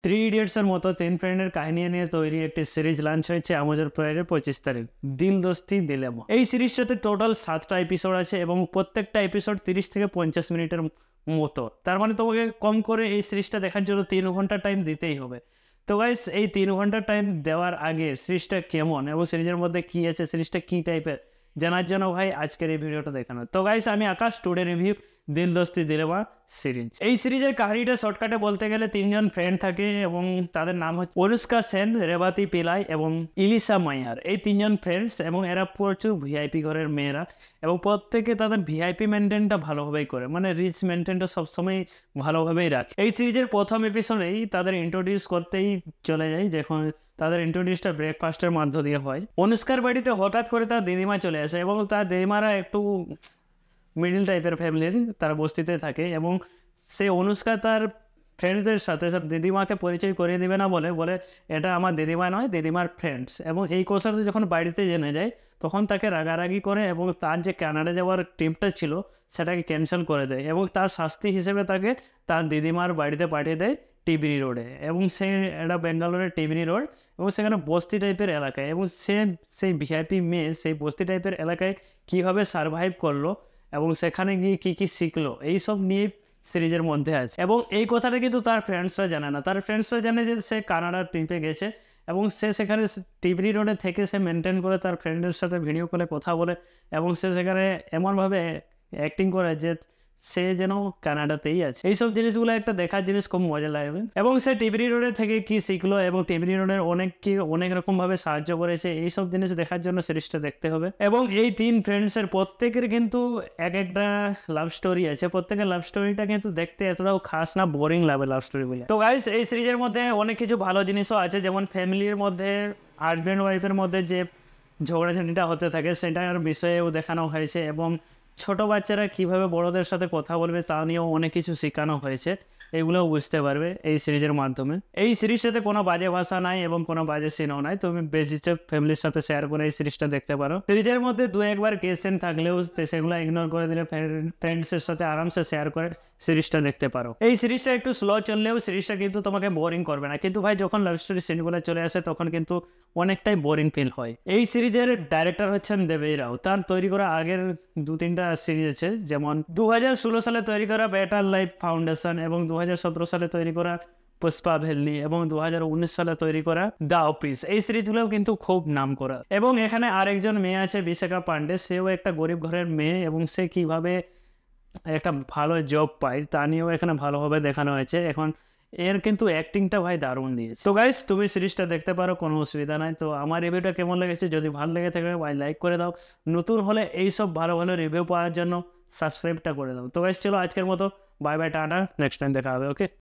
Three ইডিয়টসের মতো তিন ফ্রেন্ডের কাহিনী নিয়ে তৈরি একটি সিরিজ লঞ্চ হয়েছে আমাজন প্রাইমের 25 তারিখ। দিল দোস্তি দিলেমো। এই সিরিজটাতে টোটাল 7টা এপিসোড আছে এবং প্রত্যেকটা এপিসোড 30 থেকে 50 মিনিটের মতো। তার মানে তোমাকে কম করে এই সিরিজটা দেখার জন্য 3 ঘন্টা টাইম দিতেই হবে। তো গাইস, এই 3 ঘন্টা টাইম দেওয়ার আগে সিরিজটা কেমন এবং সিরিজের মধ্যে কী আছে, সিরিজটা কী টাইপের জানার জন্য ভাই আজকের এই ভিডিওটা দেখানো। তো গাইস, আমি আকাশ টুডে রিভিউ দিল দোস্তি দিলেমা সিরিজ। এই সিরিজের কাহিনীটা শর্টকাটে বলতে গেলে তিনজন ফ্রেন্ড থাকে এবং তাদের নাম হচ্ছে অনুষ্কা সেন, রেবাতি পিলাই এবং ইলিশা মাইয়ার। এই তিনজন ফ্রেন্ডস এবং এরা প্রচুর ভিআইপি ঘরের মেয়েরা এবং প্রত্যেকে তাদের ভিআইপি মেনটেনটা ভালোভাবেই করে, মানে রিচ মেনটেনটা সবসময় ভালোভাবেই রাখে। এই সিরিজের প্রথম এপিসোডেই তাদের ইন্ট্রোডিউস করতেই চলে যায়, যখন তাদের ইন্ট্রোডিউসটা ব্রেকফাস্টের মধ্য দিয়ে হয়। অনুষ্কার বাড়িতে হঠাৎ করে তার দিদিমা চলে আসে এবং তার দিদিমারা একটু মিডিল টাইপের ফ্যামিলির, তারা বস্তিতে থাকে এবং সে অনুষ্কা তার ফ্রেন্ডসদের সাথে সব দিদিমাকে পরিচয় করিয়ে দেবে না বলে এটা আমার দিদিমা নয়, দিদিমার ফ্রেন্ডস। এবং এই কথাটা যখন বাড়িতে জেনে যায় তখন তাকে রাগারাগি করে এবং তার যে কানাডা যাওয়ার ট্রিপটা ছিল সেটাকে ক্যান্সেল করে দেয় এবং তার শাস্তি হিসেবে তাকে তার দিদিমার বাড়িতে পাঠিয়ে দেয় টিবিনি রোডে। এবং সে এটা বেঙ্গালোরের টিবিনি রোড এবং সেখানে বস্তি টাইপের এলাকায়, এবং সেই ভিআইপি মেয়ে সেই বস্তি টাইপের এলাকায় কীভাবে সারভাইভ করলো এবং সেখানে গিয়ে কী কী শিখলো, এইসব নিয়ে সিরিজের মধ্যে আছে। এবং এই কথাটা কিন্তু তার ফ্রেন্ডসরা জানে না। তার ফ্রেন্ডসরা জানে যে সে কানাডার ট্রিপে গেছে এবং সে সেখানে টিবিনি রোডে থেকে সে মেনটেন করে তার ফ্রেন্ডের সাথে ভিডিও কলে কথা বলে এবং সে সেখানে এমনভাবে অ্যাক্টিং করে যে সে যেন কানাডাতেই আছে। এইসব জিনিসগুলো একটা দেখার জিনিস, খুব মজা লাগবে। এবং সে টিবিনি রোডে থেকে কি শিখলো এবং টিবিনি রোডের অনেক রকমভাবে সাহায্য করেছে, এইসব জিনিস দেখার জন্য সিরিজটা দেখতে হবে। এবং এই তিন ফ্রেন্ডসের প্রত্যেকের কিন্তু এক একটা লাভ স্টোরি আছে। প্রত্যেকের লাভ স্টোরিটা কিন্তু দেখতে এতটাও খাস না, বোরিং লাগে লাভ স্টোরিগুলো। তো গাইস, এই সিরিজের মধ্যে অনেক কিছু ভালো জিনিসও আছে, যেমন ফ্যামিলির মধ্যে হাজব্যান্ড ওয়াইফের মধ্যে যে ঝগড়াঝাটিটা হতে থাকে সেটার বিষয়েও দেখানো হয়েছে এবং ছোটো বাচ্চারা কীভাবে বড়োদের সাথে কথা বলবে তা নিয়েও অনেক কিছু শেখানো হয়েছে, এগুলোও বুঝতে পারবে এই সিরিজের মাধ্যমে। এই সিরিজটাতে কোনো বাজে ভাষা নাই এবং কোনো বাজে সিনও নাই, তুমি বেশিটা ফ্যামিলির সাথে শেয়ার করে এই সিরিজটা দেখতে পারো। সিরিজের মধ্যে দু একবার কেস সিন থাকলেও সেগুলো ইগনোর করে দিলে ফ্রেন্ডসের সাথে আরামসে শেয়ার করে সিরিজটা দেখতে পারো। এই সিরিজটা একটু স্লো চললেও সিরিজটা কিন্তু তোমাকে বোরিং করবে না, কিন্তু ভাই যখন লাভ স্টোরি সিনগুলো চলে আসে তখন কিন্তু অনেকটাই বোরিং ফিল হয়। এই সিরিজের ডাইরেক্টর হচ্ছেন দেবী রাও। তার তৈরি করা আগের 2-3টা সিরিজ আছে, যেমন 2016 সালে তৈরি করা বেটার লাইফ ফাউন্ডেশন এবং 2017 সালে তৈরি করা পুষ্পা ভেল্লি এবং 2019 সালে তৈরি করা দ্য অফিস। এই সিরিজগুলোও কিন্তু খুব নাম করা। এবং এখানে আরেকজন মেয়ে আছে বিশাখা পান্ডে, সেও একটা গরিব ঘরের মেয়ে এবং সে কিভাবে একটা ভালো জব পায় তা নিয়েও এখানে ভালোভাবে দেখানো হয়েছে। এখন এর কিন্তু অ্যাক্টিংটা ভাই দারুণ দিয়েছে। তো গাইস, তুমি সিরিজটা দেখতে পারো, কোনো অসুবিধা নাই। তো আমার রিভিউটা কেমন লেগেছে, যদি ভালো লেগে থাকে ভাই লাইক করে দাও, নতুন হলে এইসব ভালো ভালো রিভিউ পাওয়ার জন্য সাবস্ক্রাইবটা করে দাও। তো গাইস, চলো আজকের মতো bye bye, tata, next time দেখা হবে। ওকে।